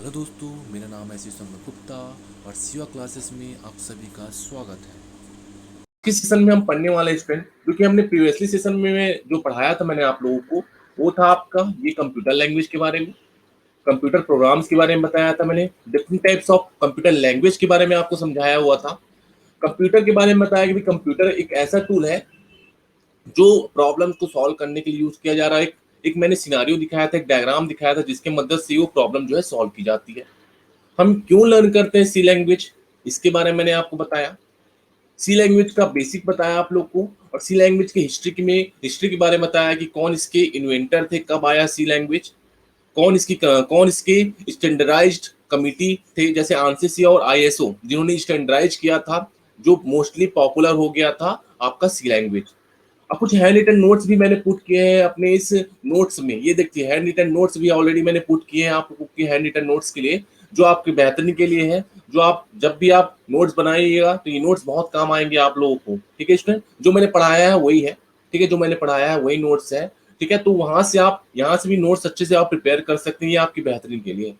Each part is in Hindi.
हेलो दोस्तों, मेरा नाम है शीशम गुप्ता और सिवा क्लासेस में आप सभी का स्वागत है। किस सेशन में हम पढ़ने वाले स्टूडेंट, क्योंकि हमने प्रीवियसली सेशन में जो पढ़ाया था मैंने आप लोगों को, वो था आपका ये कंप्यूटर लैंग्वेज के बारे में, कंप्यूटर प्रोग्राम्स के बारे में बताया था मैंने, different types of computer language के बारे में आपको समझाया हुआ था। कंप्यूटर के बारे में बताया कि कंप्यूटर एक ऐसा टूल है जो प्रॉब्लम्स को सॉल्व करने के लिए यूज किया जा रहा है। एक मैंने सिनारियो दिखाया था, एक डायग्राम दिखाया था जिसके मदद से वो प्रॉब्लम जो है सॉल्व की जाती है। हम क्यों लर्न करते हैं सी लैंग्वेज, इसके बारे में मैंने आपको बताया। सी लैंग्वेज का बेसिक बताया आप लोग को, और सी लैंग्वेज की हिस्ट्री के बारे में बताया कि कौन इसके इन्वेंटर थे, कब आया सी लैंग्वेज, कौन इसके स्टैंडर्डाइज्ड कमिटी थे जैसे आंसिस और आईएसओ जिन्होंने स्टैंडर्डाइज किया था, जो मोस्टली पॉपुलर हो गया था आपका सी लैंग्वेज। अब कुछ हैंड रिटन नोट्स भी मैंने पुट किए हैं अपने इस नोट्स में, ये देखिए हैंड रिटन नोट्स भी ऑलरेडी मैंने पुट किए हैं आप लोगों के हैंड रिटन नोट्स के लिए, जो आपके बेहतरी के लिए है। जो आप जब भी आप नोट्स बनाइएगा तो ये नोट्स बहुत काम आएंगे आप लोगों को। ठीक है स्टूडेंट, जो मैंने पढ़ाया है वही है। ठीक है, जो मैंने पढ़ाया है वही नोट्स है। ठीक है, तो वहां से आप यहाँ से भी नोट्स अच्छे से आप प्रिपेयर कर सकते हैं, ये आपकी बेहतरी के लिए।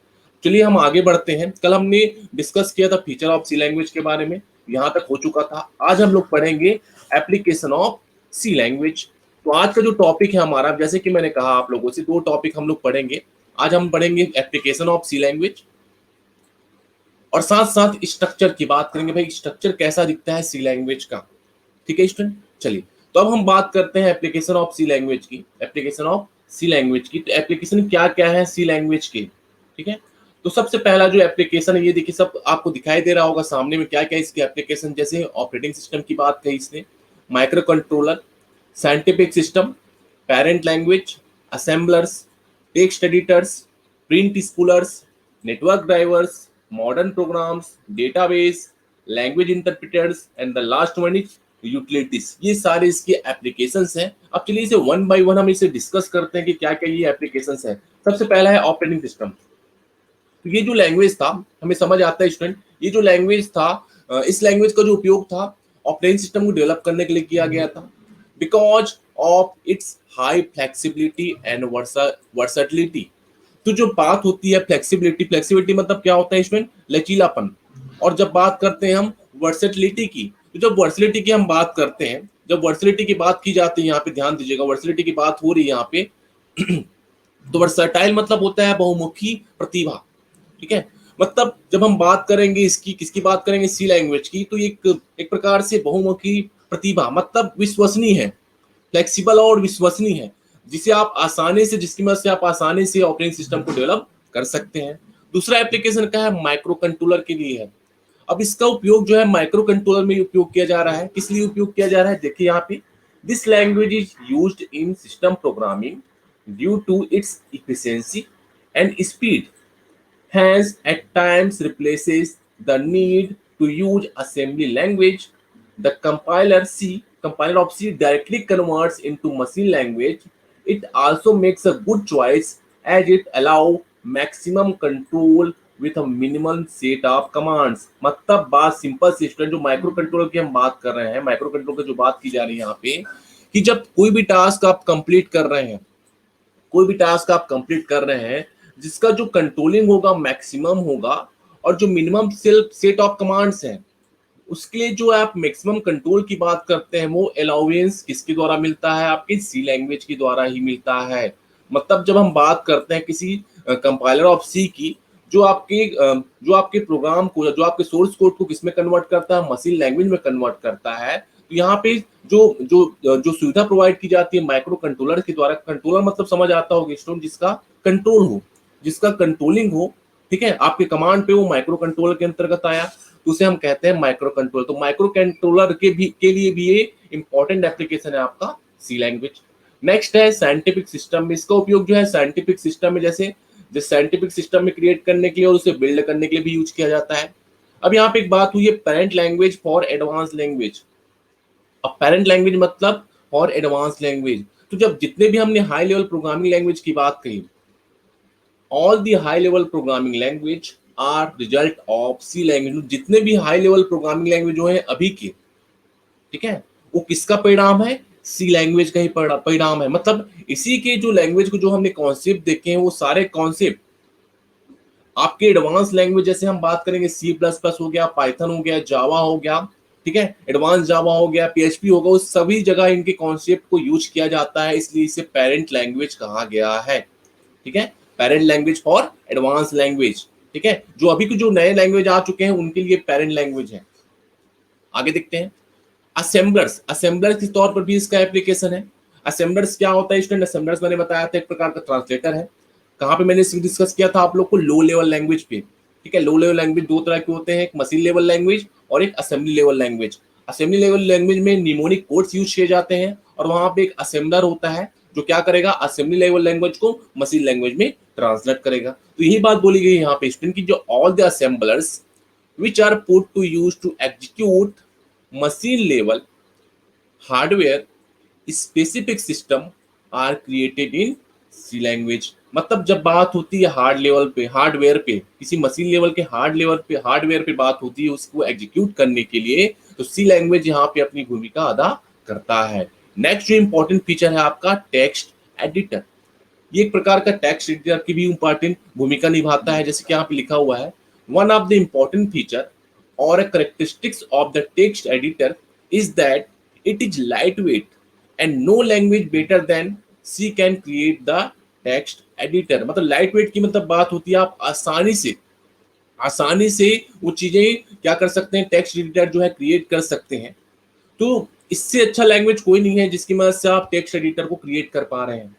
चलिए हम आगे बढ़ते हैं। कल हमने डिस्कस किया था फीचर ऑफ सी लैंग्वेज के बारे में, यहाँ तक हो चुका था। आज हम लोग पढ़ेंगे एप्लीकेशन ऑफ सी लैंग्वेज। तो आज का जो टॉपिक है हमारा, जैसे कि मैंने कहा आप लोगों से, दो टॉपिक हम लोग पढ़ेंगे। आज हम पढ़ेंगे एप्लीकेशन ऑफ सी लैंग्वेज, और साथ साथ स्ट्रक्चर की बात करेंगे, भाई स्ट्रक्चर कैसा दिखता है सी लैंग्वेज का। ठीक है स्टूडेंट, चलिए तो अब हम बात करते हैं एप्लीकेशन ऑफ सी लैंग्वेज की। एप्लीकेशन ऑफ सी लैंग्वेज की, तो एप्लीकेशन क्या क्या है सी लैंग्वेज के। ठीक है, तो सबसे पहला जो एप्लीकेशन है, ये देखिए सब आपको दिखाई दे रहा होगा सामने में क्या क्या इसके एप्लीकेशन, जैसे ऑपरेटिंग सिस्टम की बात कही इसने, micro controller, scientific system, parent language, assemblers, text editors, print spoolers, network drivers, modern programs, database, language interpreters and the last one is utilities। ये सारे इसके एप्लीकेशंस हैं। अब चलिए इसे वन बाय वन हम इसे डिस्कस करते हैं कि क्या क्या ये एप्लीकेशंस हैं। सबसे पहला है ऑपरेटिंग सिस्टम। तो ये जो लैंग्वेज था, हमें समझ आता है स्टूडेंट, ये जो लैंग्वेज था, इस लैंग्वेज का जो उपयोग था ऑपरेटिंग सिस्टम को डेवलप करने के लिए किया गया था, because of its high flexibility and versatility. तो जो बात होती है फ्लेक्सिबिलिटी, फ्लेक्सिबिलिटी मतलब क्या होता है इसमें, लचीलापन। और जब बात करते हैं हम वर्सेटिलिटी की, तो जब वर्सेटिलिटी की हम बात करते हैं, जब वर्सेटिलिटी की बात की जाती है, यहाँ पे ध्यान दीजिएगा, वर्सेटिलिटी की बात हो रही है यहाँ पे तो वर्सेटाइल मतलब होता है बहुमुखी प्रतिभा। ठीक है, मतलब जब हम बात करेंगे इसकी, किसकी बात करेंगे, सी लैंग्वेज की, तो एक प्रकार से बहुमुखी प्रतिभा, मतलब विश्वसनीय है, फ्लेक्सिबल और विश्वसनीय है, जिसे आप आसानी से, जिसकी मदद से आप आसानी से ऑपरेटिंग सिस्टम को डेवलप कर सकते हैं। दूसरा एप्लीकेशन का है माइक्रो कंट्रोलर के लिए है। अब इसका उपयोग जो है माइक्रो कंट्रोलर में उपयोग किया जा रहा है। किस लिए उपयोग किया जा रहा है, देखिए यहाँ पे, this language is used in system programming due to its efficiency and speed, hence at times replaces the need to use assembly language. The compiler of C directly converts into machine language. It also makes a good choice as it allow maximum control with a minimal set of commands। मतलब बात सिंपल सिस्टम, जो माइक्रो कंट्रोलर की हम बात कर रहे हैं, माइक्रो कंट्रोलर की जो बात की जा रही है यहाँ पे, कि जब कोई भी टास्क आप कंप्लीट कर रहे हैं, कोई भी टास्क आप कंप्लीट कर रहे हैं, जिसका जो कंट्रोलिंग होगा मैक्सिमम होगा, और जो minimum self set of commands हैं, उसके लिए जो आप मैक्सिमम कंट्रोल की बात करते हैं, वो अलाउंस किसके द्वारा मिलता है, आपकी सी लैंग्वेज के द्वारा ही मिलता है। मतलब जब हम बात करते हैं किसी कंपाइलर ऑफ सी की, जो आपके प्रोग्राम को, जो आपके सोर्स कोड को किसमें कन्वर्ट करता है, मशीन लैंग्वेज में कन्वर्ट करता है। तो यहाँ पे जो जो जो सुविधा प्रोवाइड की जाती है माइक्रो कंट्रोलर के द्वारा, कंट्रोलर मतलब समझ आता होगा स्टूडेंट, जिसका कंट्रोल हो, जिसका कंट्रोलिंग हो, ठीक है, आपके कमांड पे, वो माइक्रो कंट्रोलर के अंतर्गत आया, तो उसे हम कहते हैं माइक्रो कंट्रोलर। तो माइक्रो कंट्रोलर के लिए भी ये इंपॉर्टेंट एप्लीकेशन है आपका सी लैंग्वेज। नेक्स्ट है साइंटिफिक सिस्टम में। इसका उपयोग जो है साइंटिफिक सिस्टम में, जैसे जिस साइंटिफिक सिस्टम में क्रिएट करने के लिए और उसे बिल्ड करने के लिए भी यूज किया जाता है। अब यहाँ पे एक बात हुई है, parent language for advance language. अब पेरेंट लैंग्वेज मतलब फॉर एडवांस लैंग्वेज, तो जब जितने भी हमने हाई लेवल प्रोग्रामिंग लैंग्वेज की बात कही, all the high level programming language are result of C language. जितने भी हाई लेवल प्रोग्रामिंग लैंग्वेज जो है अभी के, ठीक है, वो किसका परिणाम है, सी लैंग्वेज का ही परिणाम है। मतलब इसी के जो लैंग्वेज को जो हमने कॉन्सेप्ट देखे हैं, वो सारे कॉन्सेप्ट आपके एडवांस लैंग्वेज जैसे हम बात करेंगे C++ हो गया, पाइथन हो गया, जावा हो गया, ठीक है, एडवांस जावा हो गया, PHP होगा, उस सभी जगह इनके कॉन्सेप्ट को यूज किया जाता है, इसलिए इसे पेरेंट लैंग्वेज कहा गया है। ठीक है, parent language for advance language. ठीक है, जो अभी के जो नए लैंग्वेज आ चुके हैं उनके लिए पेरेंट लैंग्वेज है। आगे देखते हैं असेंबलर्स। असेंबलर्स के तौर पर भी इसका एप्लीकेशन है। असेंबलर्स क्या होता है स्टूडेंट? असेंबलर्स मैंने बताया था एक प्रकार का ट्रांसलेटर है। कहाँ पे मैंने इसको डिस्कस किया था आप लोग को? लो लेवल लैंग्वेज पे। ठीक है, लो लेवल लैंग्वेज दो तरह के होते हैं, एक मशीन लेवल लैंग्वेज और एक assembly level language. Assembly level language में निमोनिक कोड्स यूज किए जाते हैं और वहां पे एक असेंबलर होता है जो क्या करेगा, असेंबली लेवल लैंग्वेज को मशीन लैंग्वेज में ट्रांसलेट करेगा। तो यही बात बोली गई यहाँ पे स्टूडेंट की जो all the assemblers which are put to use to execute machine level hardware specific system are created in C language। मतलब जब बात होती है हार्ड लेवल पे, हार्डवेयर पे, किसी मशीन लेवल के हार्डवेयर पे बात होती है उसको एग्जीक्यूट करने के लिए, तो सी लैंग्वेज यहाँ पे अपनी भूमिका अदा करता है। नेक्स्ट जो इंपॉर्टेंट फीचर है आपका टेक्स्ट एडिटर। ये एक प्रकार का टेक्स्ट एडिटर की भी इंपॉर्टेंट भूमिका निभाता है, जैसे कि यहाँ पे लिखा हुआ है one of the important feature और a characteristics of the text editor is that it is lightweight and no language better than C can create the text editor। मतलब lightweight की मतलब बात होती है आप आसानी से वो चीजें क्या कर सकते हैं, टेक्स्ट एडिटर जो है क्रिएट कर सकते हैं। तो इससे अच्छा लैंग्वेज कोई नहीं है जिसकी मदद से आप टेक्स्ट एडिटर को क्रिएट कर पा रहे हैं।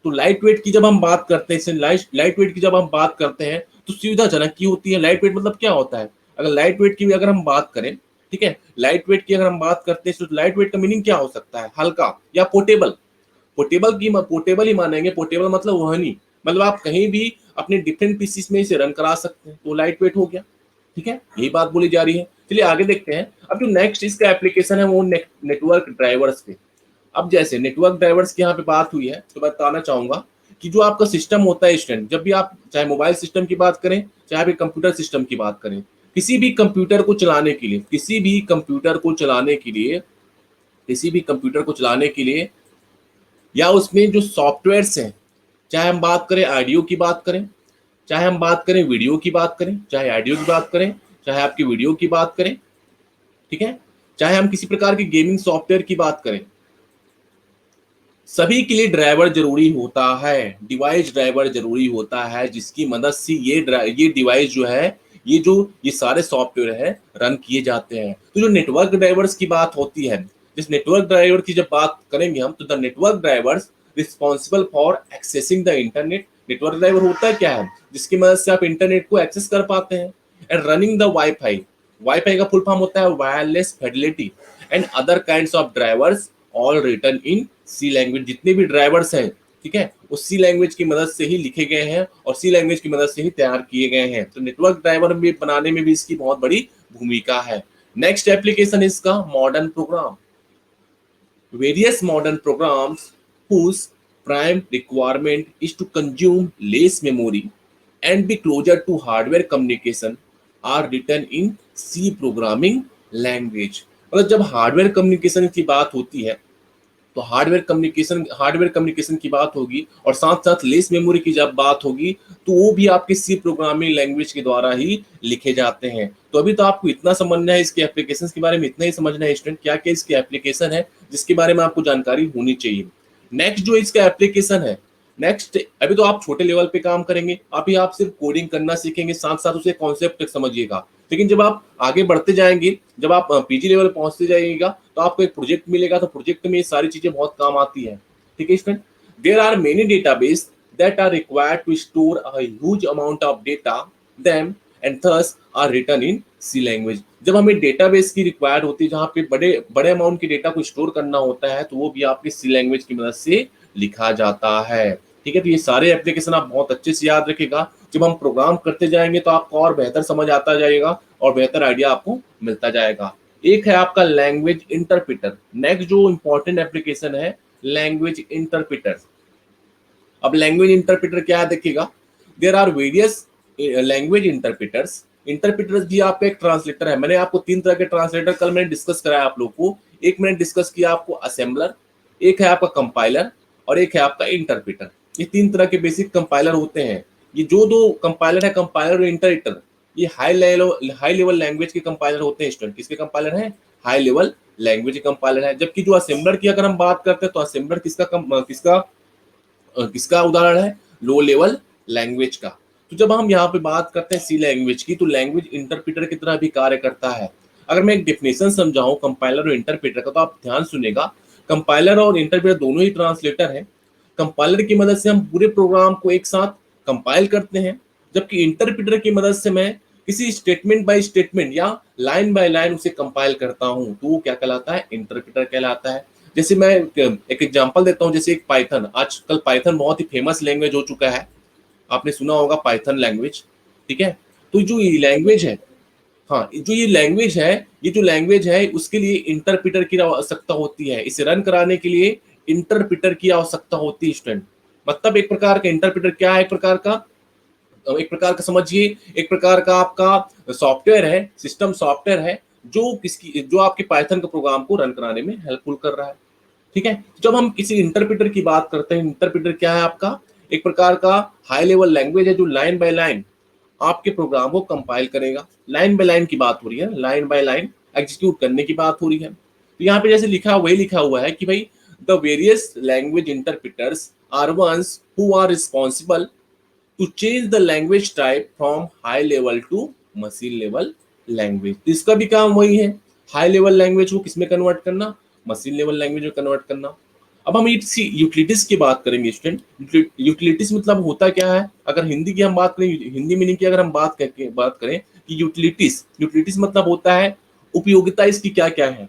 तो लाइट वेट की जब हम बात करते हैं, लाइट वेट की जब हम बात करते हैं तो सुविधाजनक की होती है। लाइट वेट मतलब क्या होता है? अगर लाइट वेट की भी अगर हम बात करें, ठीक है, लाइट वेट की अगर हम बात करते हैं तो लाइट वेट का मीनिंग क्या हो सकता है? हल्का या पोर्टेबल। पोर्टेबल ही मानेंगे। पोर्टेबल मतलब वहनी, मतलब आप कहीं भी अपने डिफरेंट पीसीस में इसे रन करा सकते हैं, तो लाइट वेट हो गया। ठीक है, यही बात बोली जा रही है। चलिए आगे देखते हैं। अब जो नेक्स्ट इसका एप्लीकेशन है वो नेटवर्क ड्राइवर्स पे। अब जैसे नेटवर्क ड्राइवर्स की यहाँ पे बात हुई है तो बताना चाहूंगा कि जो आपका सिस्टम होता है स्टूडेंट, जब भी आप चाहे मोबाइल सिस्टम की बात करें चाहे फिर कंप्यूटर सिस्टम की बात करें, किसी भी कंप्यूटर को चलाने के लिए या उसमें जो सॉफ्टवेयर्स हैं, चाहे हम बात करें ऑडियो की बात करें, चाहे हम बात करें वीडियो की बात करें, चाहे ऑडियो की बात करें, चाहे आपकी वीडियो की बात करें, ठीक है, चाहे हम किसी प्रकार की गेमिंग सॉफ्टवेयर की बात करें, सभी के लिए ड्राइवर जरूरी होता है, डिवाइस ड्राइवर जरूरी होता है, जिसकी मदद से ये डिवाइस जो है, ये सारे सॉफ्टवेयर है रन किए जाते हैं। तो जो नेटवर्क ड्राइवर्स की बात होती है, जिस नेटवर्क ड्राइवर की जब बात करेंगे हम, तो the network drivers responsible for accessing the internet. Network driver होता है क्या है? जिसकी मदद से आप इंटरनेट को एक्सेस कर पाते हैं। And running the wifi. Wifi का फुल फॉर्म होता है wireless fidelity and other kinds of drivers all written in C language. जितने भी ड्राइवर्स हैं, ठीक है, वो सी लैंग्वेज की मदद से ही लिखे गए हैं और सी लैंग्वेज की मदद से ही तैयार किए गए हैं। तो नेटवर्क ड्राइवर भी बनाने में भी इसकी बहुत बड़ी भूमिका है। नेक्स्ट एप्लीकेशन इसका modern program. Various modern programs whose prime requirement is to consume less memory and be closer to hardware communication are written in C programming language। मतलब जब हार्डवेयर कम्युनिकेशन की बात होती है तो हार्डवेयर कम्युनिकेशन की बात होगी और साथ साथ लेस मेमोरी की जब बात होगी तो वो भी आपके सी प्रोग्रामिंग लैंग्वेज के द्वारा ही लिखे जाते हैं। तो अभी तो आपको इतना समझना है इसके एप्लीकेशंस के बारे में, इतना ही समझना है स्टूडेंट क्या क्या इसके एप्लीकेशन है जिसके बारे में आपको जानकारी होनी चाहिए। नेक्स्ट जो इसका एप्लीकेशन है, नेक्स्ट अभी तो आप छोटे लेवल पे काम करेंगे, आप सिर्फ कोडिंग करना सीखेंगे, साथ साथ उसे कॉन्सेप्ट तक समझिएगा। लेकिन जब आप आगे बढ़ते जाएंगे, जब आप पीजी लेवल पहुंचते जाइएगा तो आपको एक प्रोजेक्ट मिलेगा, तो प्रोजेक्ट में ये सारी चीजें बहुत काम आती है। ठीक है student, there are many database that are required to store a huge amount of data them and thus are written in C language. जब हमें डेटाबेस की रिक्वायर्ड होती है जहाँ पे बड़े बड़े अमाउंट की डेटा को स्टोर करना होता है, तो वो भी आपके सी लैंग्वेज की मदद से लिखा जाता है। ठीक है, तो ये सारे एप्लीकेशन आप बहुत अच्छे से याद रखिएगा। जब हम प्रोग्राम करते जाएंगे तो आपको और बेहतर समझ आता जाएगा और बेहतर आइडिया आपको मिलता जाएगा। एक है आपका लैंग्वेज इंटरप्रेटर। नेक्स्ट जो इंपॉर्टेंट एप्लीकेशन है लैंग्वेज इंटरप्रेटर। अब लैंग्वेज इंटरप्रेटर क्या है देखिएगा, there are various language interpreters. Interpreters भी आपका एक ट्रांसलेटर है। मैंने आपको 3 तरह के ट्रांसलेटर कल मैंने डिस्कस कराया आप लोग को। एक मैंने डिस्कस किया आपको असेंबलर, एक है आपका कंपाइलर और एक है आपका इंटरप्रेटर। ये 3 तरह के बेसिक कंपाइलर होते हैं। ये जो दो कंपाइलर है, कंपाइलर और इंटरप्रेटर, ये हाई लेवल लैंग्वेज के कंपाइलर होते हैं स्टूडेंट। किसके कंपाइलर हैं? हाई लेवल लैंग्वेज के कंपाइलर है। जबकि जो असेंबलर की अगर हम बात करते हैं तो असेंबलर किसका उदाहरण है? लो लेवल लैंग्वेज का। तो जब हम यहाँ पे बात करते हैं सी लैंग्वेज की, तो लैंग्वेज इंटरप्रेटर की तरह भी कार्य करता है। अगर मैं एक डेफिनेशन समझाऊं कंपाइलर और इंटरप्रेटर का, तो आप ध्यान सुनेगा। कंपाइलर और इंटरप्रेटर दोनों ही ट्रांसलेटर हैं। कंपाइलर की मदद से हम पूरे प्रोग्राम को एक साथ कंपाइल करते हैं, जबकि इंटरप्रेटर की मदद से मैं किसी स्टेटमेंट बाय स्टेटमेंट या लाइन बाय लाइन उसे कंपाइल करता हूं, तो वो क्या कहलाता है? इंटरप्रेटर कहलाता है। जैसे मैं एक एग्जांपल देता हूं, जैसे एक पाइथन, आजकल पाइथन बहुत ही फेमस लैंग्वेज हो चुका है, आपने सुना होगा पाइथन लैंग्वेज, ठीक है। तो जो ये लैंग्वेज है, हाँ, जो ये लैंग्वेज है, ये जो लैंग्वेज है उसके लिए इंटरप्रेटर की आवश्यकता होती है। इसे रन कराने के लिए इंटरप्रेटर की आवश्यकता होती है स्टूडेंट। मतलब एक प्रकार का इंटरप्रेटर क्या है? एक प्रकार का समझिए, एक प्रकार का आपका सॉफ्टवेयर है, सिस्टम सॉफ्टवेयर है, जो आपके पाइथन के प्रोग्राम को रन कराने में हेल्पफुल कर रहा है, ठीक है। जब हम किसी इंटरप्रेटर की बात करते हैं, इंटरप्रेटर क्या है आपका? एक प्रकार का हाई लेवल लैंग्वेज है जो लाइन बाय लाइन आपके प्रोग्राम को कंपाइल करेगा। लाइन बाय लाइन की बात हो रही है, लाइन बाय लाइन एग्जीक्यूट करने की बात हो रही है। तो यहाँ पे जैसे वही लिखा हुआ है कि भाई the various language interpreters are ones who are responsible to change the language type from high level to machine level language. इसका भी काम वही है, हाई लेवल लैंग्वेज को किसमें कन्वर्ट करना? मशीन लेवल लैंग्वेज में कन्वर्ट करना। अब हम यूटिलिटीज की बात करेंगे स्टूडेंट। यूटिलिटीज मतलब होता क्या है? अगर हिंदी की हम बात करें, हिंदी मीनिंग की अगर हम बात करें कि यूटिलिटीज मतलब होता है उपयोगिता इसकी क्या क्या है।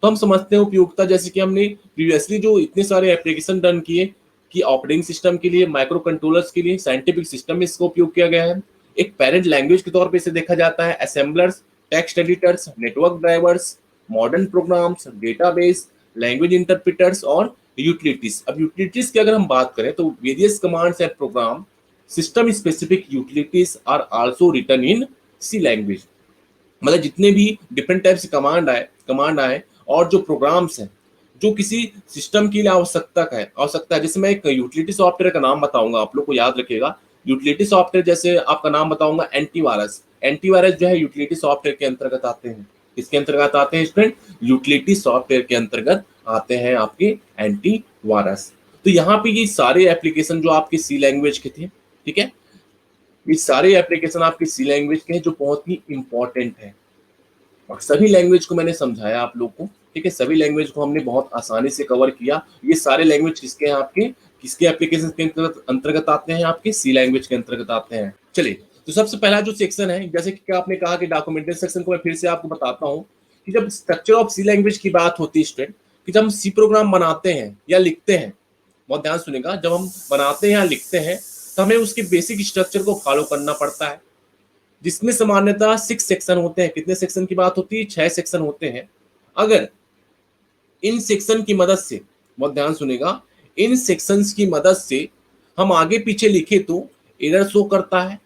तो हम समझते हैं उपयोगिता, जैसे कि हमने प्रीवियसली जो इतने सारे एप्लीकेशन रन किए कि ऑपरेटिंग सिस्टम के लिए, माइक्रो कंट्रोलर्स के लिए, साइंटिफिक सिस्टम में इसका उपयोग किया गया है। एक पेरेंट लैंग्वेज के तौर पे इसे देखा जाता है। Assemblers, text editors, network drivers, modern programs, database, language interpreters और यूटिलिटीज। अब यूटिलिटीज की अगर हम बात करें तो various commands and program system specific utilities are also written in C language. मतलब जितने भी डिफरेंट टाइप से कमांड आए और जो प्रोग्राम्स हैं जो किसी सिस्टम की आवश्यकता है। जैसे मैं एक यूटिलिटी सॉफ्टवेयर का नाम बताऊंगा, आप लोग को याद रखिएगा। यूटिलिटी सॉफ्टवेयर, जैसे आपका नाम बताऊंगा एंटीवायरस। एंटीवायरस जो है यूटिलिटी सॉफ्टवेयर के अंतर्गत आते हैं। इसके अंतर्गत आते हैं स्टूडेंट, यूटिलिटी सॉफ्टवेयर के अंतर्गत आते हैं आपके एंटीवायरस। तो यहाँ पे ये सारे एप्लीकेशन जो आपके सी लैंग्वेज के थे, ठीक है, ये सारे एप्लीकेशन आपके सी लैंग्वेज के हैं जो बहुत ही इंपॉर्टेंट है। और सभी लैंग्वेज को मैंने समझाया आप लोग को, ठीक है, सभी लैंग्वेज को हमने बहुत आसानी से कवर किया। ये सारे लैंग्वेज किसके हैं? आपके किसके एप्लीकेशन के अंतर्गत आते हैं? आपके सी लैंग्वेज के अंतर्गत आते हैं। चलिए, तो सबसे पहला जो सेक्शन है, जैसे कि आपने कहा कि डॉक्यूमेंटेशन सेक्शन को मैं फिर से आपको बताता हूँ कि जब स्ट्रक्चर ऑफ सी लैंग्वेज की बात होती है स्टूडेंट, कि जब हम सी प्रोग्राम बनाते हैं या लिखते हैं, बहुत ध्यान सुनेगा, जब हम बनाते हैं या लिखते हैं तो हमें उसके बेसिक स्ट्रक्चर को फॉलो करना पड़ता है, जिसमें सामान्यतः 6 सेक्शन होते हैं। कितने सेक्शन की बात होती है? 6 सेक्शन होते हैं। अगर इन सेक्शन की मदद से, बहुत ध्यान सुनेगा, इन सेक्शंस की मदद से हम आगे पीछे लिखे तो एरर शो करता है,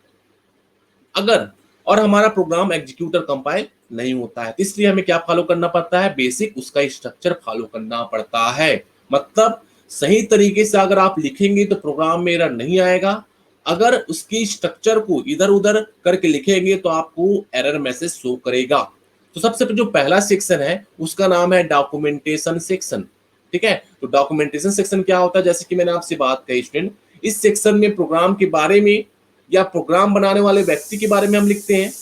अगर और हमारा प्रोग्राम एग्जीक्यूट और कंपाइल नहीं होता है। इसलिए हमें क्या फॉलो करना पड़ता है? बेसिक उसका स्ट्रक्चर फॉलो करना पड़ता है। मतलब सही तरीके से अगर आप लिखेंगे तो प्रोग्राम में एरर नहीं आएगा, अगर उसकी स्ट्रक्चर को इधर उधर करके लिखेंगे तो आपको एरर मैसेज शो करेगा। तो सबसे जो पहला सेक्शन है उसका नाम है डॉक्यूमेंटेशन सेक्शन, ठीक है। तो डॉक्यूमेंटेशन सेक्शन क्या होता है? जैसे कि मैंने आपसे बात कही स्टूडेंट, इस सेक्शन में प्रोग्राम के बारे में या प्रोग्राम बनाने वाले व्यक्ति के बारे में हम लिखते हैं,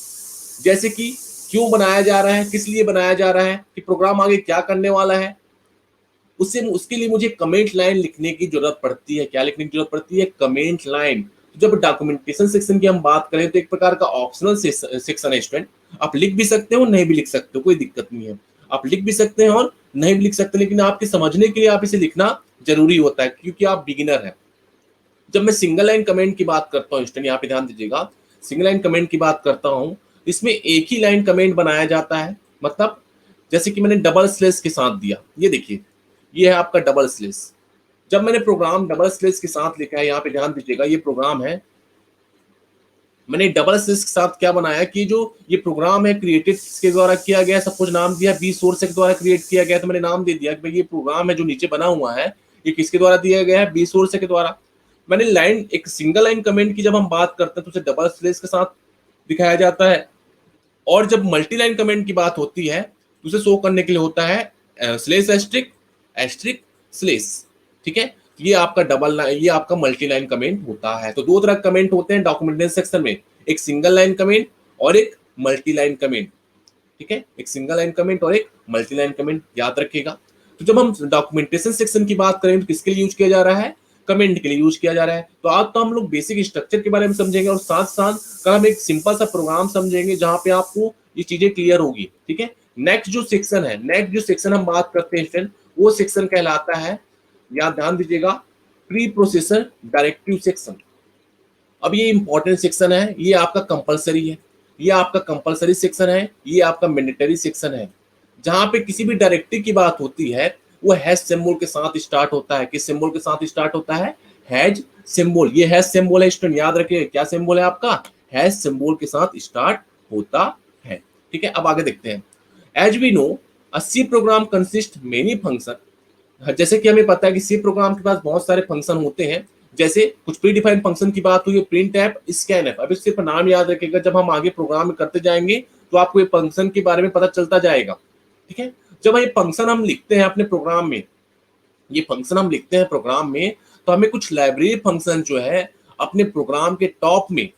जैसे कि क्यों बनाया जा रहा है, किस लिए बनाया जा रहा है, कि प्रोग्राम आगे क्या करने वाला है। उसके लिए मुझे कमेंट लाइन लिखने की जरूरत पड़ती है। क्या लिखने की जरूरत पड़ती है? Comment line. जब डॉक्यूमेंटेशन सेक्शन की हम बात करें तो एक प्रकार का ऑप्शनल सेक्शन है स्टूडेंट। आप लिख भी सकते हो, नहीं भी लिख सकते हो, कोई दिक्कत नहीं है। आप लिख भी सकते हैं और नहीं भी लिख सकते, लेकिन आपके समझने के लिए आप इसे लिखना जरूरी होता है, क्योंकि आप बिगिनर हैं। जब मैं सिंगल लाइन कमेंट की बात करता हूँ स्टूडेंट, यहाँ पे ध्यान दीजिएगा, सिंगल लाइन कमेंट की बात करता हूँ, इसमें एक ही लाइन कमेंट बनाया जाता है। मतलब जैसे कि मैंने डबल स्लैश के साथ दिया, ये देखिए, ये है आपका डबल स्लैश। जब मैंने प्रोग्राम डबल स्लैश के साथ लिखा है, यहाँ पे ध्यान दीजिएगा, ये प्रोग्राम है, मैंने डबल स्लैश के साथ क्या बनाया कि जो ये प्रोग्राम है क्रिएटेड के द्वारा किया गया, सब कुछ नाम दिया, बी सोर्स के द्वारा क्रिएट किया गया, तो मैंने नाम दे दिया कि भाई ये प्रोग्राम है जो नीचे बना हुआ है, ये किसके द्वारा दिया गया है? बी सोर्स के द्वारा। मैंने लाइन एक सिंगल लाइन कमेंट की जब हम बात करते हैं तो उसे डबल स्लैश के साथ दिखाया जाता है, और जब मल्टी लाइन कमेंट की बात होती है तो उसे शो करने के लिए होता है स्लैश एस्ट्रिक एस्ट्रिक स्लैश। ठीक है, ये आपका डबल लाइन, ये आपका मल्टी लाइन कमेंट होता है। तो दो तरह के कमेंट होते हैं डॉक्यूमेंटेशन सेक्शन में, एक सिंगल लाइन कमेंट और एक मल्टी लाइन कमेंट। ठीक है, एक सिंगल लाइन कमेंट और एक मल्टी लाइन कमेंट, याद रखिएगा। तो जब हम डॉक्यूमेंटेशन सेक्शन की बात करें तो किसके लिए यूज किया जा रहा है? कमेंट के लिए यूज किया जा रहा है। तो आज तो हम लोग बेसिक स्ट्रक्चर के बारे में समझेंगे और साथ साथ कल हम एक सिंपल सा प्रोग्राम समझेंगे जहां पे आपको ये चीजें क्लियर होगी। ठीक है, नेक्स्ट जो सेक्शन हम बात करते हैं स्टूडेंट, वो सेक्शन कहलाता है, या ध्यान दीजिएगा, प्री प्रोसेसर डायरेक्टिव सेक्शन। अब ये इंपॉर्टेंट सेक्शन है, ये आपका कंपलसरी है, ये आपका कंपलसरी सेक्शन है, ये आपका मैंडेटरी सेक्शन है। जहां पे किसी भी डायरेक्टिव की बात होती है वो हैश सिंबल के साथ स्टार्ट होता है। किस सिंबल के साथ स्टार्ट होता है? Hash symbol. ये हैश सिंबल है स्टूडेंट, याद रखिए क्या सिंबल है आपका? हैश सिंबल के साथ स्टार्ट होता है। ठीक है, अब आगे देखते हैं। As we know a C program consist many function. जैसे कि हमें पता है कि सी प्रोग्राम के पास बहुत सारे फंक्शन होते हैं। जैसे कुछ प्री डिफाइंड फंक्शन की बात हुई है, प्रिंट एफ, स्कैन एफ। अभी सिर्फ नाम याद रखिएगा, जब हम आगे प्रोग्राम करते जाएंगे तो आपको ये फंक्शन के बारे में पता चलता जाएगा। ठीक है, जब ये फंक्शन हम लिखते हैं अपने प्रोग्राम में, ये फंक्शन हम लिखते हैं प्रोग्राम में, तो हमें कुछ लाइब्रेरी फंक्शन जो है अपने प्रोग्राम के टॉप में,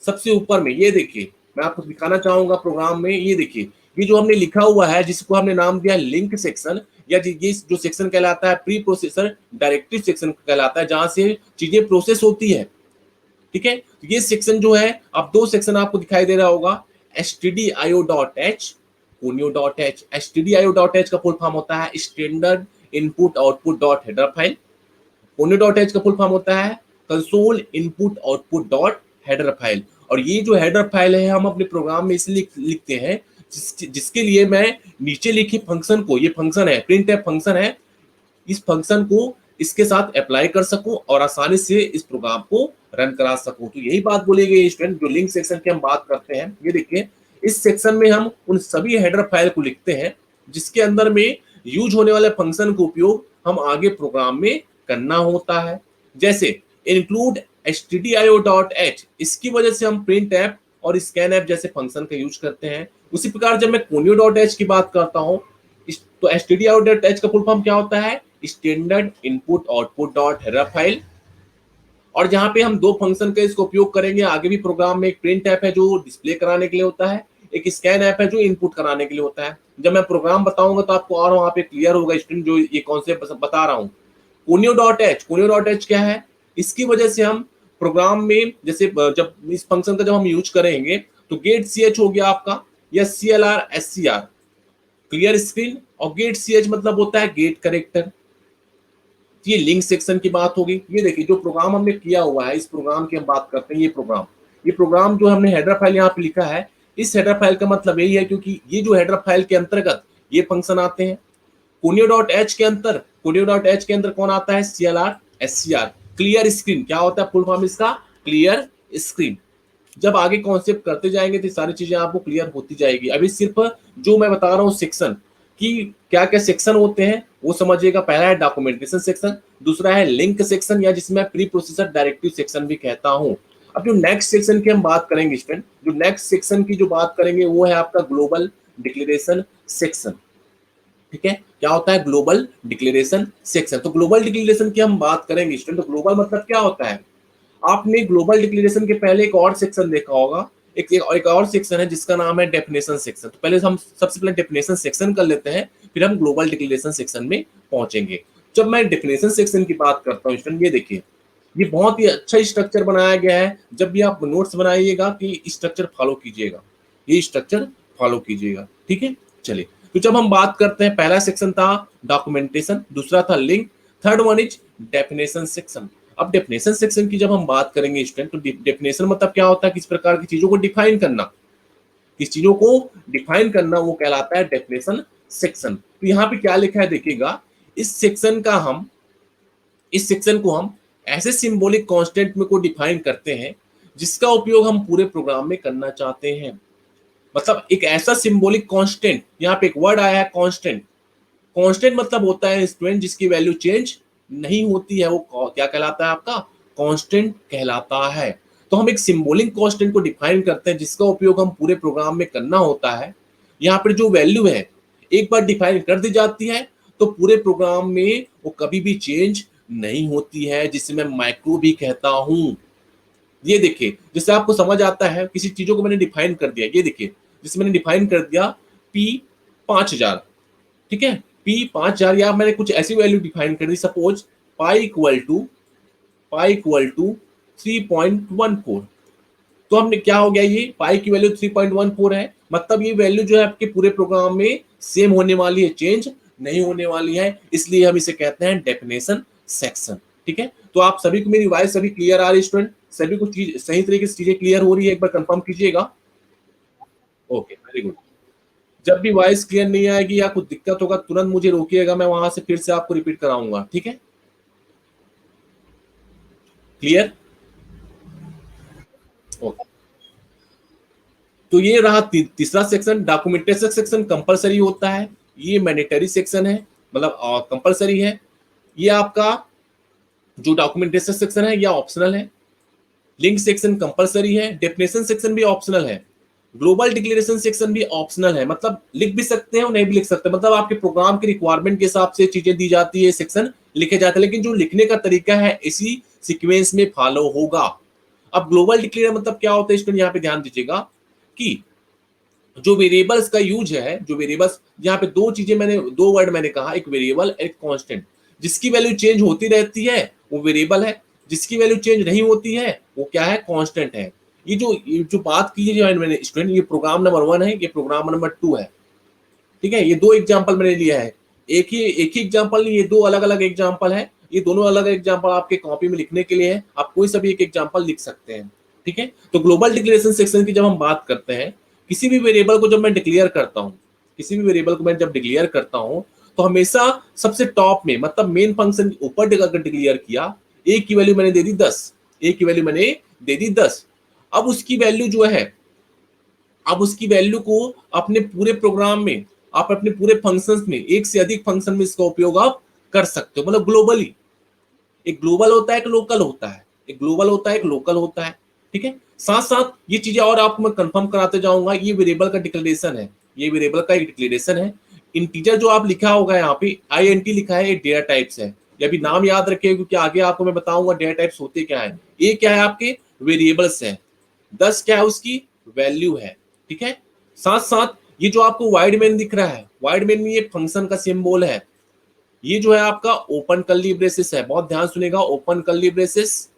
सबसे ऊपर में, ये देखिए मैं आपको दिखाना चाहूंगा प्रोग्राम में, ये देखिए ये जो हमने लिखा हुआ है जिसको हमने नाम दिया लिंक सेक्शन, या ये जो सेक्शन कहलाता है प्री प्रोसेसर डायरेक्टिव सेक्शन कहलाता है, जहां से चीजें प्रोसेस होती है। ठीक है, तो ये सेक्शन जो है, अब दो सेक्शन आपको दिखाई दे रहा होगा, stdio.h, conio.h। stdio.h का फुल फॉर्म होता है standard input output dot header file. conio.h का फुल फॉर्म होता है console input output dot header file. और ये जो हेडर फाइल है हम अपने प्रोग्राम में इसलिए लिखते हैं जिसके लिए मैं नीचे लिखे फंक्शन को, ये फंक्शन है प्रिंट एफ फंक्शन है, इस फंक्शन को इसके साथ अप्लाई कर सकूं और आसानी से इस प्रोग्राम को रन करा सकूं। तो यही बात बोली गई स्टूडेंट, जो लिंक सेक्शन की हम बात करते हैं। ये देखिए, इस सेक्शन में हम उन सभी हेडर फाइल को लिखते हैं जिसके अंदर में यूज होने वाले फंक्शन का उपयोग हम आगे प्रोग्राम में करना होता है। जैसे इंक्लूड stdio.h, इसकी वजह से हम प्रिंट ऐप और स्कैन ऐप जैसे फंक्शन का यूज करते हैं। उसी प्रकार जब मैं conio.h की बात करता हूं तो stdio.h का फुल फॉर्म क्या होता है? Standard input output dot header file. और जहां पे हम दो फंक्शन का इसका उपयोग करेंगे आगे भी प्रोग्राम में, एक प्रिंट ऐप है जो डिस्प्ले कराने के लिए होता है, एक स्कैन ऐप है जो इनपुट कराने के लिए होता है। जब मैं प्रोग्राम बताऊंगा तो आपको और वहां पे क्लियर होगा स्टूडेंट, जो ये कॉन्सेप्ट बता रहा हूँ। conio.h क्या है? इसकी वजह से हम प्रोग्राम में, जैसे जब इस फंक्शन का जब हम यूज करेंगे तो गेट ch हो गया आपका, या CLR SCR क्लियर स्क्रीन, और गेट ch मतलब होता है गेट करेक्टर। ये लिंक सेक्शन की बात होगी। ये देखिए जो प्रोग्राम हमने किया हुआ है, इस प्रोग्राम की हम बात करते हैं। ये प्रोग्राम जो हमने हेडर फाइल यहाँ पे लिखा है, इस हेडर फाइल का मतलब यही है, क्योंकि ये जो हेडर फाइल के अंतर्गत ये फंक्शन आते हैं। conio.h के अंदर कौन आता है? CLR SCR clear screen. क्या होता है फुल फॉर्म इसका? Clear screen. जब आगे कॉन्सेप्ट करते जाएंगे तो सारी चीजें आपको क्लियर होती जाएगी। अभी सिर्फ जो मैं बता रहा हूँ सेक्शन कि क्या क्या सेक्शन होते हैं वो समझिएगा। पहला है डॉक्यूमेंटेशन सेक्शन, दूसरा है लिंक सेक्शन, या जिसमें प्री प्रोसेसर डायरेक्टिव सेक्शन भी कहता हूँ। अब जो नेक्स्ट सेक्शन की हम बात करेंगे स्टूडेंट, जो नेक्स्ट सेक्शन की जो बात करेंगे वो है आपका ग्लोबल डिक्लेरेशन सेक्शन। ठीक है, क्या होता है? Global declaration section. तो ग्लोबल डिक्लेरेशन की हम बात करेंगे स्टूडेंट, तो ग्लोबल मतलब क्या होता है? आपने ग्लोबल डिक्लेरेशन के पहले एक और सेक्शन देखा होगा, एक और सेक्शन है जिसका नाम है डेफिनेशन सेक्शन। तो पहले हम सबसे पहले डेफिनेशन सेक्शन कर लेते हैं, फिर हम ग्लोबल डिक्लेरेशन सेक्शन में पहुंचेंगे। जब मैं डेफिनेशन सेक्शन की बात करता हूँ स्टूडेंट, ये देखिए ये बहुत ही अच्छा स्ट्रक्चर बनाया गया है। जब भी आप नोट्स बनाइएगा कि स्ट्रक्चर फॉलो कीजिएगा, ये स्ट्रक्चर फॉलो कीजिएगा। ठीक है, चलिए। तो जब हम बात करते हैं, पहला सेक्शन था डॉक्यूमेंटेशन, दूसरा था link, third one is definition section. अब डेफिनेशन सेक्शन की जब हम बात करेंगे स्टूडेंट, तो डेफिनेशन मतलब क्या होता है? किस प्रकार की चीजों को डिफाइन करना, किस चीजों को डिफाइन करना, वो कहलाता है डेफिनेशन सेक्शन। तो यहाँ पे क्या लिखा है देखिएगा, इस सेक्शन को हम ऐसे सिंबॉलिक कांस्टेंट में को डिफाइन करते हैं जिसका उपयोग हम पूरे प्रोग्राम में करना चाहते हैं। मतलब एक ऐसा सिंबॉलिक कांस्टेंट, यहाँ पे एक वर्ड आया है कांस्टेंट। कांस्टेंट मतलब होता है स्टूडेंट जिसकी वैल्यू चेंज नहीं होती है, वो क्या कहलाता है? आपका कांस्टेंट कहलाता है। तो हम एक सिंबॉलिक कांस्टेंट को डिफाइन करते हैं जिसका उपयोग हम पूरे प्रोग्राम में करना होता है। यहाँ पर जो वैल्यू है एक बार डिफाइन कर दी जाती है तो पूरे प्रोग्राम में वो कभी भी चेंज नहीं होती है, जिसे मैं माइक्रो भी कहता हूं। ये देखिए, जिससे आपको समझ आता है, किसी चीजों को मैंने डिफाइन कर दिया, ये देखिए जिससे मैंने डिफाइन कर दिया P 5000, ठीक है, P 5000, या मैंने कुछ ऐसी वैल्यू डिफाइन कर दी, सपोज पाई इक्वल टू 3.14। तो हमने क्या हो गया, ये पाई की वैल्यू 3.14 है, मतलब ये वैल्यू जो है आपके पूरे प्रोग्राम में सेम होने वाली है, चेंज नहीं होने वाली है, इसलिए हम इसे कहते हैं डेफिनेशन सेक्शन। ठीक है, तो आप सभी को मेरी वॉइस सभी क्लियर आ रही है स्टूडेंट? सभी को चीज सही तरीके से चीजें क्लियर हो रही है? एक बार कंफर्म कीजिएगा। Okay, very good. जब भी वॉइस क्लियर नहीं आएगी या कुछ दिक्कत होगा तुरंत मुझे रोकिएगा, मैं वहां से फिर से आपको रिपीट कराऊंगा। ठीक है, क्लियर? ओके, तो ये रहा तीसरा सेक्शन। डॉक्यूमेंटेशन सेक्शन कंपलसरी होता है, ये मैंडेटरी सेक्शन है, मतलब कंपलसरी है। ये आपका जो डॉक्यूमेंटेशन सेक्शन है या ऑप्शनल है। लिंक सेक्शन कंपलसरी है, डेफिनेशन सेक्शन भी ऑप्शनल है, ग्लोबल डिक्लेरेशन सेक्शन भी ऑप्शनल है, मतलब लिख भी सकते हैं और नहीं भी लिख सकते, मतलब आपके प्रोग्राम की रिक्वायरमेंट के हिसाब से चीजें दी जाती है, सेक्शन लिखे जाते हैं, लेकिन जो लिखने का तरीका है इसी सीक्वेंस में फॉलो होगा। अब ग्लोबल डिक्लेयर मतलब क्या होता है स्टूडेंट, यहाँ पे ध्यान दीजिएगा कि जो वेरिएबल्स का यूज है, जो वेरिएबल्स, यहाँ पे दो वर्ड मैंने कहा, एक वेरिएबल एक कांस्टेंट। जिसकी वैल्यू चेंज होती रहती है वो वेरिएबल है, जिसकी वैल्यू चेंज नहीं होती है वो क्या है, कांस्टेंट है। ये जो बात की है मैंने स्टूडेंट, ये प्रोग्राम नंबर 1 है, ये प्रोग्राम नंबर 2 है। ठीक है, ये दो एग्जांपल मैंने लिया है, एक ही एग्जांपल नहीं, ये दो अलग अलग एग्जांपल है। ये दोनों अलग एग्जांपल आपके कॉपी में लिखने के लिए है, आप कोई सा भी एक एग्जांपल लिख सकते हैं। ठीक है, तो ग्लोबल डिक्लेरेशन सेक्शन की जब हम बात करते हैं, किसी भी वेरिएबल को जब मैं डिक्लेयर करता हूं, किसी भी वेरिएबल को मैं जब डिक्लेयर करता हूं तो हमेशा सबसे टॉप में, मतलब मेन फंक्शन के ऊपर अगर डिक्लेयर किया, ए की वैल्यू मैंने दे दी 10, ए की वैल्यू मैंने दे दी 10। अब उसकी वैल्यू जो है, अब उसकी वैल्यू को अपने पूरे प्रोग्राम में, आप अपने पूरे फंक्शंस में, एक से अधिक फंक्शन में इसका उपयोग आप कर सकते हो, मतलब ग्लोबली। एक ग्लोबल होता है, एक लोकल होता है, एक ग्लोबल होता है, एक लोकल होता है। ठीक है, साथ साथ ये चीजें और आपको मैं कंफर्म कराते जाऊंगा। ये वेरिएबल का डिक्लेरेशन है, ये वेरिएबल का एक डिक्लेरेशन है। इंटीजर जो आप लिखा होगा यहाँ पे INT लिखा है, ये डेटा टाइप्स है। ये अभी नाम याद रखिए क्योंकि आगे आपको मैं बताऊंगा डेटा टाइप्स होते क्या है। ये क्या है, आपके वेरिएबल्स है। 10 क्या है, उसकी वैल्यू है। ठीक है, साथ साथ ये जो आपको वाइड मेन दिख रहा है, वाइड मेन में ये फंक्शन का सिंबल है। ये जो है आपका ओपन कर्ली ब्रेसेस है, बहुत ध्यान सुनेगा, ओपन कर्ली ब्रेसेस।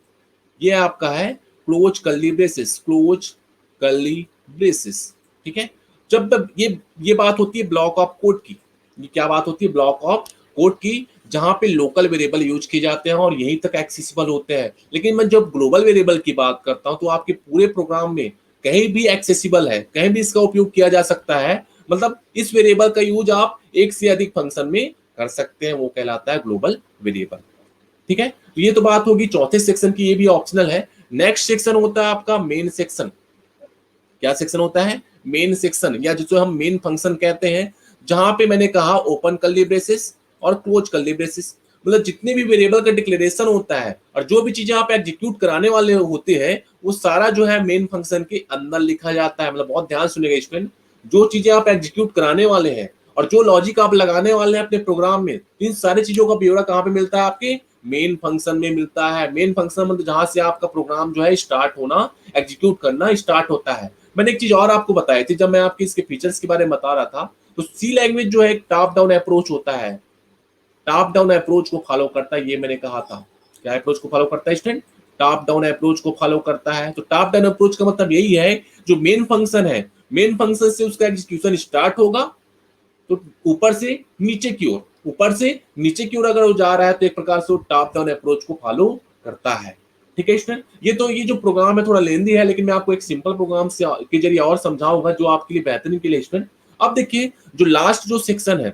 ये आपका है close curly braces, close curly braces. ठीक है, जब तक ये बात होती है ब्लॉक ऑफ कोड की, ये क्या बात होती है, ब्लॉक ऑफ कोड की, जहां पे लोकल वेरिएबल यूज किए जाते हैं और यहीं तक एक्सेसिबल होते हैं। लेकिन मैं जब ग्लोबल वेरिएबल की बात करता हूं तो आपके पूरे प्रोग्राम में कहीं भी एक्सेसिबल है, कहीं भी इसका उपयोग किया जा सकता है, मतलब इस वेरिएबल का यूज आप एक से अधिक फंक्शन में कर सकते हैं, वो कहलाता है ग्लोबल वेरिएबल। ठीक है, तो ये तो बात होगी चौथे सेक्शन की, ये भी ऑप्शनल है। नेक्स्ट सेक्शन होता है आपका मेन सेक्शन। क्या सेक्शन होता है, मेन सेक्शन, या जिसको हम मेन फंक्शन कहते हैं, जहां पे मैंने कहा ओपन कर्ली ब्रेसेस और क्लोज कर्ली ब्रेसेस, मतलब जितने भी वेरिएबल का डिक्लेरेशन होता है और जो भी चीजें आप एग्जीक्यूट कराने वाले होते हैं वो सारा जो है मेन फंक्शन के अंदर लिखा जाता है। मतलब बहुत ध्यान सुनेगा स्टूडेंट, जो चीजें आप एग्जीक्यूट कराने वाले हैं और जो लॉजिक आप लगाने वाले हैं अपने प्रोग्राम में, इन सारी चीजों का ब्यौरा कहाँ पे मिलता है, आपके मेन फंक्शन में मिलता है। मेन फंक्शन मतलब जहां से आपका प्रोग्राम जो है स्टार्ट होना, एग्जीक्यूट करना स्टार्ट होता है। मैंने एक चीज और आपको बताई थी जब मैं आपके इसके फीचर्स के बारे में बता रहा था, तो सी लैंग्वेज जो है एक टॉप डाउन अप्रोच होता है, टॉप डाउन अप्रोच को फॉलो करता है, ये मैंने कहा था। क्या अप्रोच को फॉलो करता है स्टूडेंट, टॉप डाउन अप्रोच को फॉलो करता है। तो टॉप डाउन अप्रोच का मतलब यही है, जो मेन फंक्शन है, मेन फंक्शन से उसका एग्जीक्यूशन स्टार्ट होगा, तो ऊपर से नीचे की ओर, ऊपर से नीचे की ओर अगर वो जा रहा है तो एक प्रकार से वो टॉप डाउन अप्रोच को फॉलो करता है। ठीक है स्टूडेंट, ये जो प्रोग्राम है थोड़ा लेंदी है, लेकिन मैं आपको एक सिंपल प्रोग्राम से के जरिए और समझाऊंगा जो आपके लिए बेहतरीन के लिए स्टूडेंट। अब देखिए, जो लास्ट जो सेक्शन है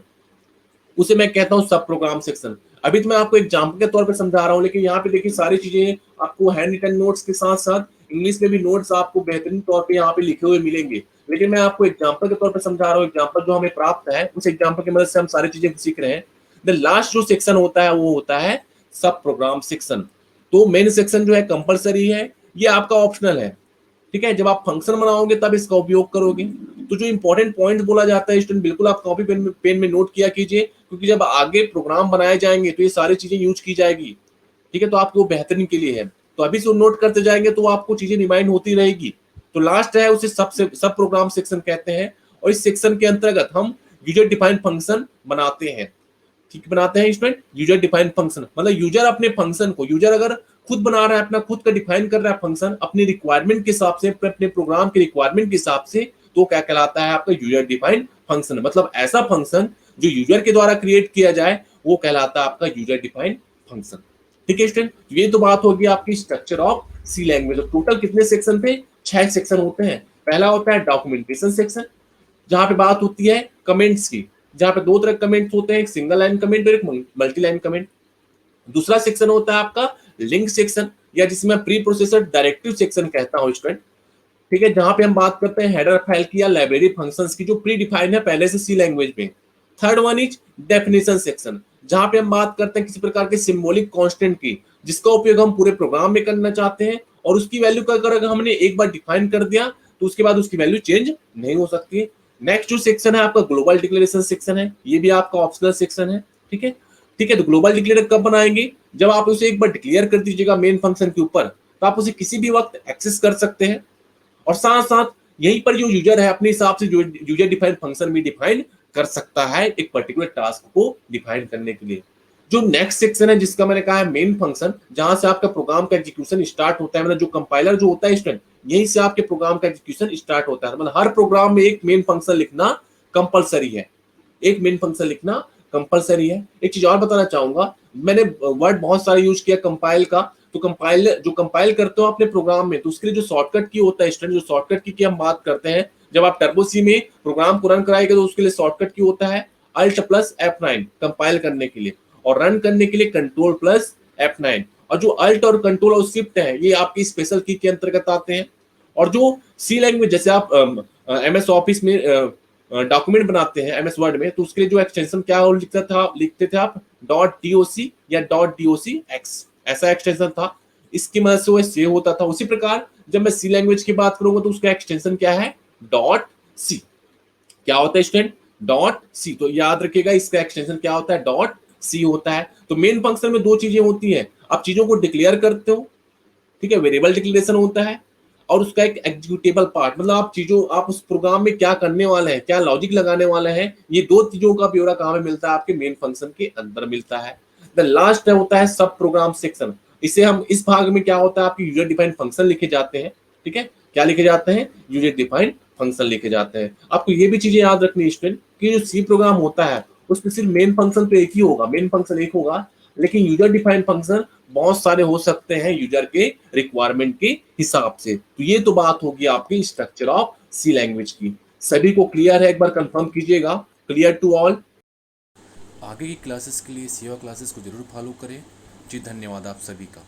उसे मैं कहता हूं सब प्रोग्राम सेक्शन। अभी तो मैं आपको एग्जांपल के तौर पर समझा रहा हूं, लेकिन यहाँ पे देखिए सारी चीजें आपको हैंड रिटन नोट्स के साथ साथ इंग्लिश में भी नोट्स आपको बेहतरीन तौर पे यहाँ पे लिखे हुए मिलेंगे, लेकिन मैं आपको एग्जांपल के तौर पर समझा रहा हूँ। एग्जांपल जो हमें प्राप्त है उस एग्जांपल की मदद से हम सारी चीजें सीख रहे हैं। द लास्ट जो सेक्शन होता है वो होता है सब प्रोग्राम सेक्शन। तो मेन सेक्शन जो है कंपलसरी है, ये आपका ऑप्शनल है, ठीक है। जब आप फंक्शन बनाओगे तब इसका उपयोग करोगे। तो जो इंपॉर्टेंट पॉइंट बोला जाता है स्टूडेंट, बिल्कुल आप कॉपी पेन में नोट किया कीजिए, क्योंकि जब आगे प्रोग्राम बनाए जाएंगे तो ये सारी चीजें यूज की जाएगी, ठीक है। तो आपको बेहतरीन के लिए है, तो अभी से नोट करते जाएंगे तो आपको चीजें रिमाइंड होती रहेगी। तो लास्ट है उसे सब प्रोग्राम सेक्शन कहते हैं, और इस सेक्शन के अंतर्गत हम यूजर डिफाइंड फंक्शन बनाते हैं, ठीक बनाते हैं स्टूडेंट। यूजर डिफाइंड फंक्शन मतलब यूजर अपने फंक्शन को, यूजर अगर खुद बना रहा है, अपना खुद का डिफाइन कर रहा है फंक्शन अपनी रिक्वायरमेंट के हिसाब से, अपने प्रोग्राम के रिक्वायरमेंट के हिसाब से, तो क्या कहलाता है आपका यूजर डिफाइंड फंक्शन। मतलब ऐसा फंक्शन जो यूजर के द्वारा क्रिएट किया जाए वो कहलाता है आपका यूजर डिफाइंड फंक्शन, ठीक है स्टूडेंट। ये तो बात होगी आपकी structure of C language. Total कितने सेक्शन थे? 6 सेक्शन होते हैं। पहला होता है डॉक्यूमेंटेशन सेक्शन, जहां पे बात होती है कमेंट्स की, जहां पे दो तरह के कमेंट्स होते हैं, एक सिंगल लाइन कमेंट और एक मल्टी लाइन कमेंट। दूसरा सेक्शन होता है आपका लिंक सेक्शन, या जिसमें प्री प्रोसेसर डायरेक्टिव सेक्शन कहता हूं स्टूडेंट, ठीक है। जहां पे हम बात करते हैं हेडर फाइल की या लाइब्रेरी फंक्शंस की, जो प्री डिफाइंड है पहले से सी लैंग्वेज में। Third one is definition section, जहां पे हम बात करते हैं किसी प्रकार के सिंबॉलिक कांस्टेंट की, जिसका उपयोग हम पूरे प्रोग्राम में करना चाहते हैं, और उसकी वैल्यू का अगर हमने एक बार डिफाइन कर दिया तो उसके बाद उसकी वैल्यू चेंज नहीं हो सकती। नेक्स्ट जो सेक्शन है आपका ग्लोबल डिक्लेरेशन सेक्शन है, ये भी आपका ऑप्शनल सेक्शन है, ठीक है। ठीक है, तो ग्लोबल डिक्लेयर कब बनाएंगे? जब आप उसे एक बार डिक्लेयर कर दीजिएगा मेन फंक्शन के ऊपर, तो आप उसे किसी भी वक्त एक्सेस कर सकते हैं, और साथ साथ यहीं पर जो यूजर है अपने हिसाब से जो यूजर डिफाइन फंक्शन भी डिफाइन कर सकता है एक पर्टिकुलर टास्क को डिफाइन करने के लिए। जो नेक्स्ट सेक्शन है जिसका मैंने कहा है मेन फंक्शन, जहां से आपका प्रोग्राम का एग्जीक्यूशन स्टार्ट होता है, मतलब जो कंपाइलर जो होता है स्टूडेंट, यहीं से आपके प्रोग्राम का एग्जीक्यूशन स्टार्ट होता है। मतलब हर प्रोग्राम में एक मेन फंक्शन लिखना कंपलसरी है, एक मेन फंक्शन लिखना कंपलसरी है। एक चीज और बताना चाहूंगा, मैंने वर्ड बहुत सारे यूज किया कंपाइल का, तो कंपाइल जो कंपाइल करते हो अपने प्रोग्राम में, तो उसके लिए जो शॉर्टकट की होता है स्टूडेंट, जो शॉर्टकट की हम बात करते हैं, जब आप टर्बो सी में प्रोग्राम को रन कराएंगे तो उसके लिए शॉर्टकट की होता है अल्ट प्लस F9 कंपाइल करने के लिए, और रन करने के लिए कंट्रोल प्लस F9। और जो अल्ट और कंट्रोल और शिफ्ट है ये आपकी स्पेशल की के अंतर्गत आते हैं। और जो सी लैंग्वेज, जैसे आप MS ऑफिस में डॉक्यूमेंट बनाते हैं MS वर्ड में, तो उसके लिए जो एक्सटेंशन क्या लिखते थे आप .doc या .docx, ऐसा एक्सटेंशन था, इसकी मदद से वो सेव होता था। उसी प्रकार जब मैं सी लैंग्वेज की बात करूंगा तो उसका एक्सटेंशन क्या है? .c। क्या होता है स्टूडेंट? .c। तो याद रखिएगा इसका एक्सटेंशन क्या होता है? .c होता है। तो मेन फंक्शन में दो चीजें होती है, आप चीजों को डिक्लेयर करते हो, ठीक है, वेरिएबल डिक्लेरेशन होता है, और उसका एक एग्जीक्यूटेबल पार्ट, मतलब आप उस प्रोग्राम में क्या करने वाले हैं, क्या लॉजिक लगाने वाले हैं, ये दो चीजों का ब्यौरा कहां में मिलता है? आपके मेन फंक्शन के अंदर मिलता है। द लास्ट होता है सब प्रोग्राम सेक्शन। इसे हम इस भाग में क्या होता है, आपके यूजर डिफाइंड फंक्शन लिखे जाते हैं, ठीक है। क्या लिखे जाते हैं? यूजर डिफाइंड फंक्शन लिखे जाते हैं। आपको ये भी चीजें याद रखनी है स्टूडेंट कि जो सी प्रोग्राम होता है उसमें सिर्फ मेन फंक्शन तो एक ही होगा, मेन फंक्शन एक होगा, लेकिन यूजर डिफाइंड फंक्शन बहुत सारे हो सकते हैं यूजर के रिक्वायरमेंट के हिसाब से। तो ये तो बात होगी आपकी स्ट्रक्चर ऑफ सी लैंग्वेज की। सभी को क्लियर है? एक बार कंफर्म कीजिएगा, क्लियर टू ऑल। आगे की क्लासेस के लिए सेवा क्लासेस को जरूर फॉलो करें जी। धन्यवाद आप सभी का।